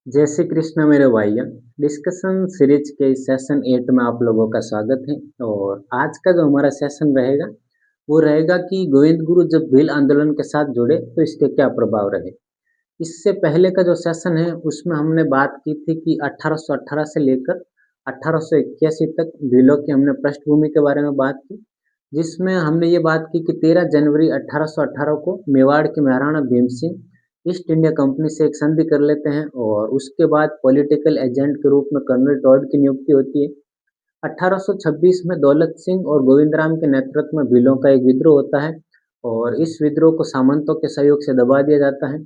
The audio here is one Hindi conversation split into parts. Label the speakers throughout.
Speaker 1: जय श्री कृष्ण मेरे भाइयों। डिस्कशन सीरीज के इस सेशन 8 में आप लोगों का स्वागत है। और आज का जो हमारा सेशन रहेगा वो रहेगा कि गोविंद गुरु जब भील आंदोलन के साथ जुड़े तो इसके क्या प्रभाव रहे। इससे पहले का जो सेशन है उसमें हमने बात की थी कि 1818 से लेकर 1881 तक भीलों की हमने पृष्ठभूमि के बारे में बात की, जिसमें हमने ये बात की कि 13 जनवरी 1818 को मेवाड़ के Maharana Bhim Singh east India company से एक संधि कर लेते हैं और उसके बाद पॉलिटिकल एजेंट के रूप में कर्नल टॉड की नियुक्ति होती है। 1826 में दौलत सिंह और गोविंद राम के नेतृत्व में भीलों का एक विद्रोह होता है और इस विद्रोह को सामंतों के सहयोग से दबा दिया जाता है।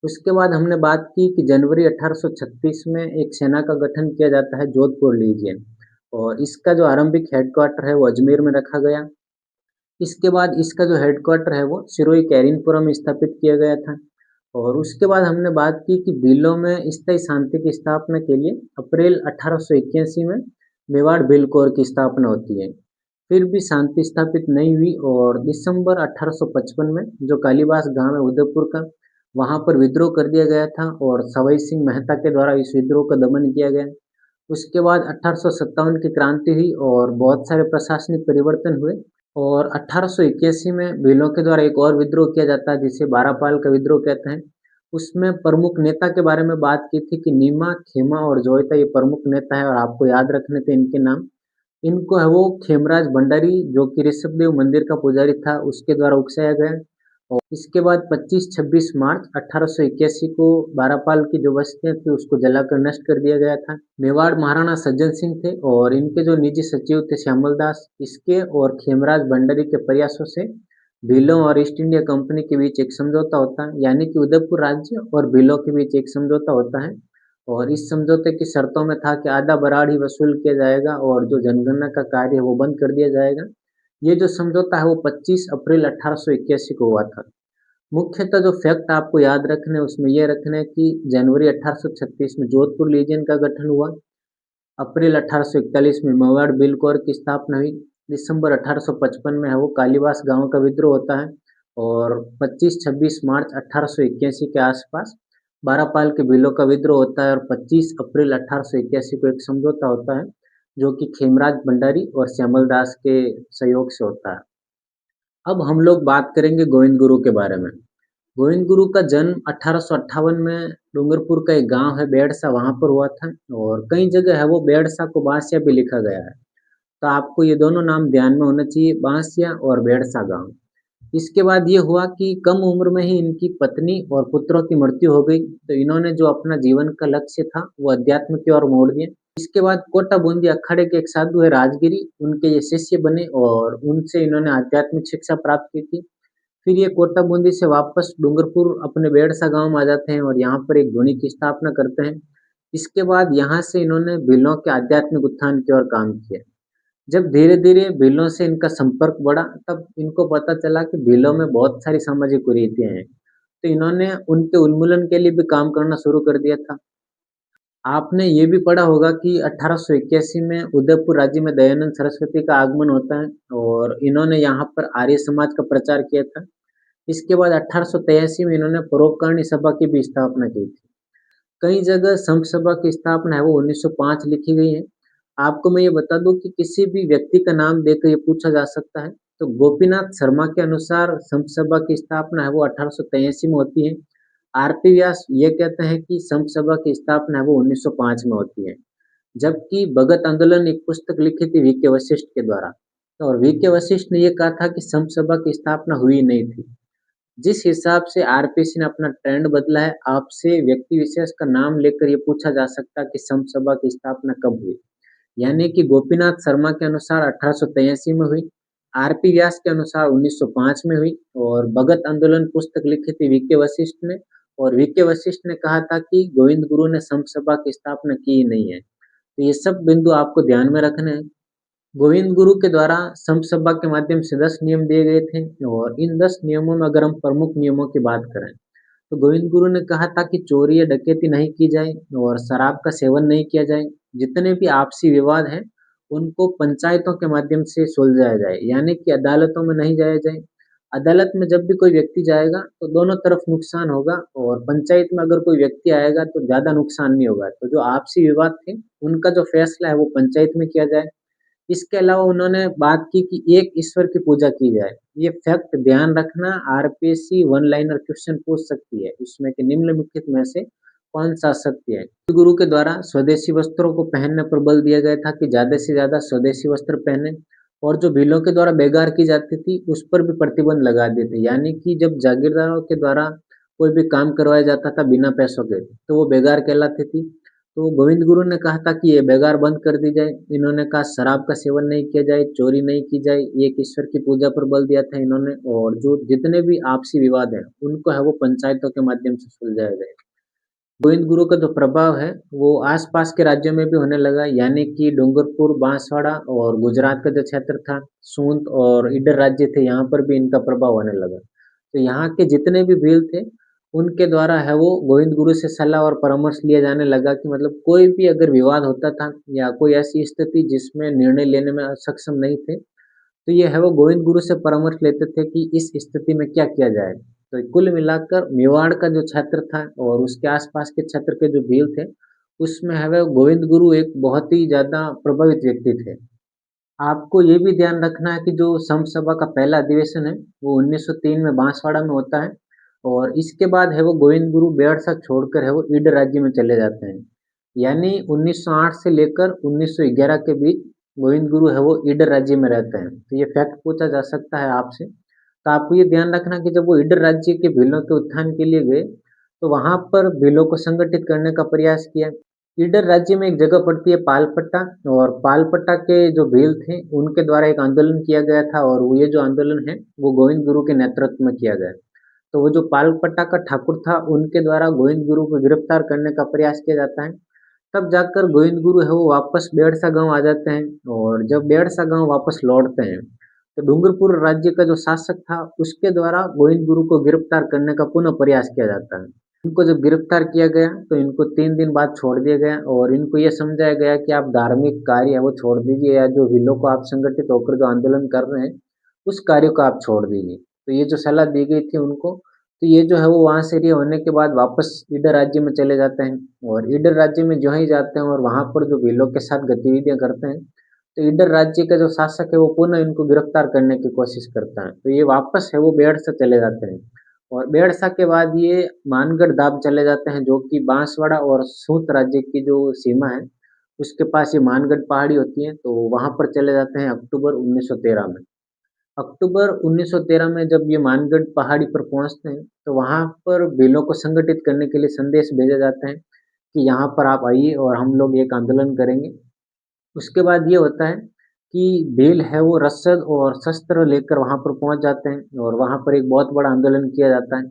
Speaker 1: उसके बाद हमने बात की कि जनवरी 1836 में एक सेना का गठन किया जाता है, जोधपुर लीजियन, और इसका जो आरंभिक हेडक्वार्टर है वो अजमेर में रखा गया। इसके बाद इसका जो हेडक्वार्टर है वो सिरोही कैरिनपुरम में स्थापित किया गया था। और उसके बाद हमने बात की कि भीलों में स्थायी शांति की स्थापना के लिए अप्रैल 1881 में मेवाड़ भील कोर की स्थापना होती है। फिर भी शांति स्थापित नहीं हुई और दिसंबर 1855 में जो कालीबास गांव है उदयपुर का, वहां पर विद्रोह कर दिया गया था और सवाई सिंह मेहता के द्वारा इस विद्रोह का दमन किया गया। उसके बाद 1857 की क्रांति हुई और बहुत सारे प्रशासनिक परिवर्तन हुए और 1881 में भीलों के द्वारा एक और विद्रोह किया जाता है जिसे बारापाल का विद्रोह कहते हैं। उसमें प्रमुख नेता के बारे में बात की थी कि नीमा, खेमा और जोयता ये प्रमुख नेता है और आपको याद रखने थे इनके नाम। इनको है वो खेमराज भंडारी जो कि ऋषभदेव मंदिर का पुजारी था उसके द्वारा उकसाया गया। और इसके बाद 25-26 मार्च 1881 को बारापाल की जो बस्तियां थी उसको जलाकर नष्ट कर दिया गया था। मेवाड़ महाराणा सज्जन सिंह थे और इनके जो निजी सचिव थे श्यामल दास, इसके और खेमराज भंडारी के प्रयासों से भीलों और ईस्ट इंडिया कंपनी के बीच एक समझौता होता है, यानी कि उदयपुर राज्य और भीलों के बीच एक समझौता होता है। और इस समझौते की शर्तों में था कि आधा बराड़ ही वसूल किया जाएगा और जो जनगणना का कार्य है वो बंद कर दिया जाएगा। ये जो समझौता है वो 25 अप्रैल 1881 को हुआ था। मुख्यतः जो फैक्ट आपको याद रखने हैं उसमें यह रखना है कि जनवरी 1836 में जोधपुर लीजियन का गठन हुआ। अप्रैल 1841 में मेवाड़ बिल कौर की स्थापना हुई। दिसंबर 1855 में है वो कालीबास गांव का विद्रोह होता है और 25-26 मार्च 1881 के आसपास बारापाल के बिलों का विद्रोह होता है और 25 अप्रैल 1881 को एक समझौता होता है जो कि खेमराज भंडारी और श्यामल दास के सहयोग से होता है। अब हम लोग बात करेंगे गोविंद गुरु के बारे में। गोविंद गुरु का जन्म 1858 में डूंगरपुर का एक गांव है बेड़सा, वहां पर हुआ था और कई जगह है वो बेड़सा को बांसिया भी लिखा गया है, तो आपको ये दोनों नाम ध्यान में होना चाहिए, बांसिया और बेड़सा गांव। इसके बाद ये हुआ कि कम उम्र में ही इनकी पत्नी और पुत्रों की मृत्यु हो गई, तो इन्होंने जो अपना जीवन का लक्ष्य था वो अध्यात्म की ओर मोड़ दिया। इसके बाद कोटा बूंदी अखाड़े के एक साधु है राजगिरी, उनके ये शिष्य बने और उनसे इन्होंने आध्यात्मिक शिक्षा प्राप्त की थी। फिर ये कोटा बूंदी से वापस डूंगरपुर अपने बेड़सा गांव में आ जाते हैं और यहाँ पर एक धुनी की स्थापना करते हैं। इसके बाद यहाँ से इन्होंने भीलों के आध्यात्मिक उत्थान की ओर काम किया। जब धीरे धीरे भीलों से इनका संपर्क बढ़ा तब इनको पता चला कि भीलों में बहुत सारी सामाजिक कुरीतियां हैं, तो इन्होंने उनके उन्मूलन के लिए भी काम करना शुरू कर दिया था। आपने ये भी पढ़ा होगा कि 1881 में उदयपुर राज्य में दयानंद सरस्वती का आगमन होता है और इन्होंने यहाँ पर आर्य समाज का प्रचार किया था। इसके बाद 1883 में इन्होंने परोपकारी सभा की भी स्थापना की थी। कई जगह संत सभा की स्थापना है वो 1905 लिखी गई है। आपको मैं ये बता दूं कि किसी भी व्यक्ति का नाम देकर ये पूछा जा सकता है, तो गोपीनाथ शर्मा के अनुसार संत सभा की स्थापना है वो 1883 में होती है। आरपी व्यास ये कहते हैं कि संत सभा की स्थापना है वो 1905 में होती है। जबकि भगत आंदोलन एक पुस्तक लिखी थी वी के वशिष्ठ के द्वारा, तो और वी के वशिष्ठ ने यह कहा था कि संत सभा की स्थापना हुई नहीं थी। जिस हिसाब से आरपीसी ने अपना ट्रेंड बदला है, आपसे व्यक्ति विशेष का नाम लेकर ये पूछा जा सकता है कि संत सभा की स्थापना कब हुई, यानी कि गोपीनाथ शर्मा के अनुसार 1883 में हुई, आरपी व्यास के अनुसार 1905 में हुई और भगत आंदोलन पुस्तक लिखी थी वीके वशिष्ठ ने, और वीके वशिष्ठ ने कहा था कि गोविंद गुरु ने संत सभा की स्थापना की नहीं है। तो ये सब बिंदु आपको ध्यान में रखने हैं। गोविंद गुरु के द्वारा संत सभा के माध्यम से 10 नियम दिए गए थे और इन 10 नियमों में अगर हम प्रमुख नियमों की बात करें तो गोविंद गुरु ने कहा था कि चोरी या डकैती नहीं की जाए और शराब का सेवन नहीं किया जाए। जितने भी आपसी विवाद हैं उनको पंचायतों के माध्यम से सुलझाया जाए, यानी कि अदालतों में नहीं जाया जाए। अदालत में जब भी कोई व्यक्ति जाएगा तो दोनों तरफ नुकसान होगा और पंचायत में अगर कोई व्यक्ति आएगा तो ज़्यादा नुकसान नहीं होगा। तो जो आपसी विवाद थे, उनका जो फैसला है वो पंचायत में किया जाए। इसके अलावा उन्होंने बात की कि एक ईश्वर की पूजा की जाए। ये फैक्ट ध्यान रखना, आरपीएससी वन लाइनर क्वेश्चन पूछ सकती है उसमें कि निम्नलिखित में से कौन-सा सत्य है? गुरु के द्वारा स्वदेशी वस्त्रों को पहनने पर बल दिया गया था कि ज़्यादा से ज़्यादा स्वदेशी वस्त्र पहने और जो भीलों के द्वारा बेगार की जाती थी, उस पर भी प्रतिबंध लगा दिए थे। यानी कि जब जागीरदारों के द्वारा कोई भी काम करवाया जाता था बिना पैसों के, तो वो बेगार कहलाती थी। तो गोविंद गुरु ने कहा था कि ये बेगार बंद कर दी जाए। इन्होंने कहा शराब का सेवन नहीं किया जाए, चोरी नहीं की जाए, एक ईश्वर की पूजा पर बल दिया था इन्होंने और जो जितने भी आपसी विवाद हैं, उनको है वो पंचायतों के माध्यम से सुलझाया जाए। गोविंद गुरु का जो प्रभाव है वो आसपास के राज्यों में भी होने लगा, यानी कि डूंगरपुर, बांसवाड़ा और गुजरात का जो क्षेत्र था, सूंद और ईडर राज्य थे, यहाँ पर भी इनका प्रभाव होने लगा। तो यहाँ के जितने भी भील थे, उनके द्वारा है वो गोविंद गुरु से सलाह और परामर्श लिया जाने लगा कि मतलब कोई भी अगर विवाद होता था या कोई ऐसी स्थिति जिसमें निर्णय लेने में सक्षम नहीं थे, तो ये है वो गोविंद गुरु से परामर्श लेते थे कि इस स्थिति में क्या किया जाए। तो कुल मिलाकर मेवाड़ का जो क्षेत्र था और उसके आसपास के क्षेत्र के जो भील थे, उसमें है वो गोविंद गुरु एक बहुत ही ज़्यादा प्रभावित व्यक्ति थे। आपको ये भी ध्यान रखना है कि जो संत सभा का पहला अधिवेशन है, वो 1903 में बांसवाड़ा में होता है और इसके बाद है वो गोविंद गुरु बेड़सा छोड़कर है वो ईडर राज्य में चले जाते हैं। यानी 1908 से लेकर 1911 के बीच गोविंद गुरु है वो ईडर राज्य में रहते हैं। तो ये फैक्ट पूछा जा सकता है आपसे। तो आपको ये ध्यान रखना कि जब वो ईडर राज्य के भीलों के उत्थान के लिए गए, तो वहां पर भीलों को संगठित करने का प्रयास किया। ईडर राज्य में एक जगह पड़ती है पालपट्टा और पालपट्टा के जो भील थे उनके द्वारा एक आंदोलन किया गया था और वो ये जो आंदोलन है वो गोविंद गुरु के नेतृत्व में किया गया। तो वो जो पालपट्टा का ठाकुर था उनके द्वारा गोविंद गुरु को गिरफ्तार करने का प्रयास किया जाता है। तब जाकर गोविंद गुरु है वो वापस बेड़सा गांव आ जाते हैं और जब बेड़सा गांव वापस लौटते हैं तो डूंगरपुर राज्य का जो शासक था उसके द्वारा गोविंद गुरु को गिरफ्तार करने का पुनः प्रयास किया जाता है। इनको जब गिरफ्तार किया गया तो इनको 3 दिन बाद छोड़ दिया गया और इनको ये समझाया गया कि आप धार्मिक कार्य है वो छोड़ दीजिए या जो विलों को आप संगठित होकर जो आंदोलन कर रहे हैं उस कार्य को आप छोड़ दीजिए। तो ये जो सलाह दी गई थी उनको, तो ये जो है वो वहाँ से रिहा होने के बाद वापस ईडर राज्य में चले जाते हैं और ईडर राज्य में जो ही जाते हैं और वहाँ पर जो विलों के साथ गतिविधियाँ करते हैं, तो ईडर राज्य का जो शासक है वो पुनः इनको गिरफ्तार करने की कोशिश करता है। तो ये वापस है वो बेड़सा चले जाते हैं और बेड़सा के बाद ये मानगढ़ दाब चले जाते हैं जो कि बांसवाड़ा और सूत राज्य की जो सीमा है उसके पास ये मानगढ़ पहाड़ी होती है, तो वहाँ पर चले जाते हैं अक्टूबर 1913 में। अक्टूबर 1913 में जब ये मानगढ़ पहाड़ी पर पहुंचते हैं तो वहां पर भीलों को संगठित करने के लिए संदेश भेजा जाता है कि यहाँ पर आप आइए और हम लोग एक आंदोलन करेंगे। उसके बाद ये होता है कि भील है वो रसद और शस्त्र लेकर वहां पर पहुंच जाते हैं और वहां पर एक बहुत बड़ा आंदोलन किया जाता है।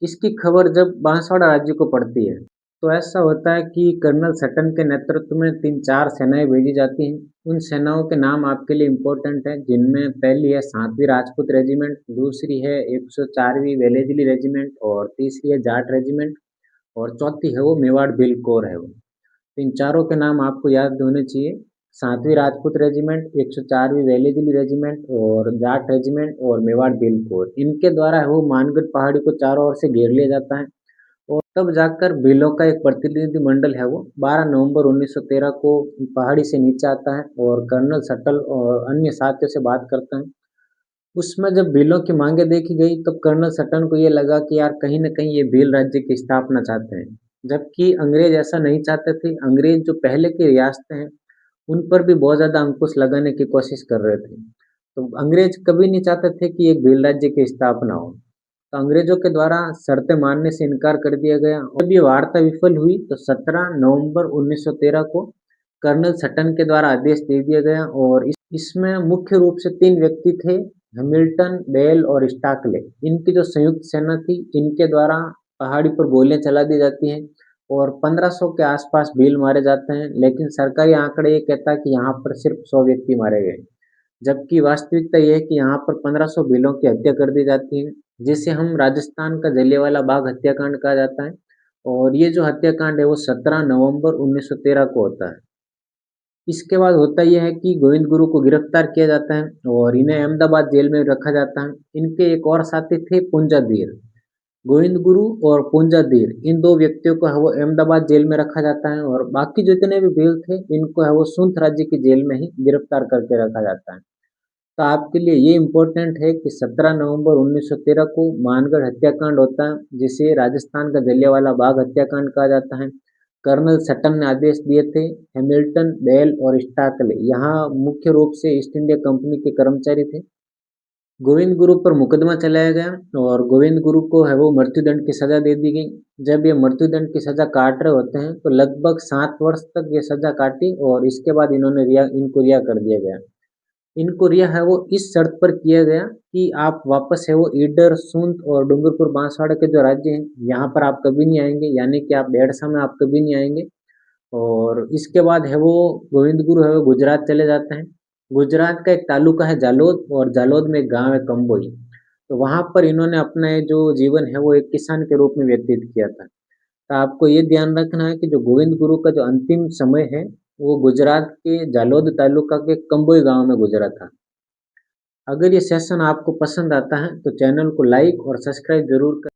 Speaker 1: इसकी खबर जब बांसवाड़ा राज्य को पड़ती है तो ऐसा होता है कि कर्नल सटन के नेतृत्व में 3-4 सेनाएं भेजी जाती हैं। उन सेनाओं के नाम आपके लिए इम्पोर्टेंट है, जिनमें पहली है 7वीं राजपूत रेजिमेंट, दूसरी है 104वीं वेलेजली रेजिमेंट और तीसरी है जाट रेजिमेंट और चौथी है वो मेवाड़ भील कोर है वो। तो इन चारों के नाम आपको याद होने चाहिए। 7वीं राजपूत रेजिमेंट, 104वीं वेलेजली रेजिमेंट और जाट रेजिमेंट और मेवाड़ भील कोर, इनके द्वारा है वो मानगढ़ पहाड़ी को चारों ओर से घेर लिया जाता है और तब जाकर भीलों का एक प्रतिनिधि मंडल है वो 12 नवंबर 1913 को पहाड़ी से नीचे आता है और कर्नल सटल और अन्य साथियों से बात करता है। उसमें जब भीलों की मांगे देखी गई तब कर्नल सटन को ये लगा कि यार कहीं न कहीं ये भील राज्य की स्थापना चाहते हैं, जबकि अंग्रेज ऐसा नहीं चाहते थे। अंग्रेज जो पहले की रियासतें हैं, उन पर भी बहुत ज़्यादा अंकुश लगाने की कोशिश कर रहे थे। तो अंग्रेज कभी नहीं चाहते थे कि एक भील राज्य की स्थापना हो। तो अंग्रेजों के द्वारा शर्तें मानने से इनकार कर दिया गया। जब ये वार्ता विफल हुई तो 17 नवंबर 1913 को कर्नल सटन के द्वारा आदेश दे दिया गया और इसमें मुख्य रूप से 3 व्यक्ति थे, हैमिल्टन, बेल और स्टाकले। इनकी जो संयुक्त सेना थी, इनके द्वारा पहाड़ी पर गोलियां चला दी जाती हैं और 1500 के आसपास भील मारे जाते हैं, लेकिन सरकारी आंकड़े ये कहता है कि यहाँ पर सिर्फ 100 व्यक्ति मारे गए, जबकि वास्तविकता ये है कि यहाँ पर 1500 भीलों की हत्या कर दी जाती है, जिसे हम राजस्थान का जलियांवाला बाग हत्याकांड कहा जाता है और ये जो हत्याकांड है वो 17 नवंबर 1913 को होता है। इसके बाद होता यह है कि गोविंद गुरु को गिरफ्तार किया जाता है और इन्हें अहमदाबाद जेल में रखा जाता है। इनके एक और साथी थे पुंजाधीर। गोविंद गुरु और पुंजाधीर इन दो व्यक्तियों को है वो अहमदाबाद जेल में रखा जाता है और बाकी जितने भी भील थे इनको है वो सूंध राज्य की जेल में ही गिरफ्तार करके रखा जाता है। तो आपके लिए ये इम्पोर्टेंट है कि 17 नवंबर 1913 को मानगढ़ हत्याकांड होता है, जिसे राजस्थान का जलियांवाला बाग हत्याकांड कहा जाता है। कर्नल सटन ने आदेश दिए थे। हैमिल्टन, बेल और स्टाकले यहाँ मुख्य रूप से ईस्ट इंडिया कंपनी के कर्मचारी थे। गोविंद गुरु पर मुकदमा चलाया गया और गोविंद गुरु को है वो मृत्युदंड की सजा दे दी गई। जब ये मृत्युदंड की सजा काट रहे होते हैं तो लगभग 7 वर्ष तक ये सजा काटी और इसके बाद इनको रिहा कर दिया गया। इनको रिहा है वो इस शर्त पर किया गया कि आप वापस है वो ईडर, सूंद और डूंगरपुर बांसवाड़ा के जो राज्य हैं यहाँ पर आप कभी नहीं आएंगे, यानी कि आप बेड़सा में आप कभी नहीं आएंगे। और इसके बाद है वो गोविंद गुरु है वो गुजरात चले जाते हैं। गुजरात का एक तालुका है जालोद और जालोद में एक गांव है कंबोई। तो वहां पर इन्होंने अपना ये जो जीवन है वो एक किसान के रूप में व्यतीत किया था। तो आपको ये ध्यान रखना है कि जो गोविंद गुरु का जो अंतिम समय है वो गुजरात के जालोद तालुका के कंबोई गांव में गुजरा था। अगर ये सेशन आपको पसंद आता है तो चैनल को लाइक और सब्सक्राइब जरूर करें।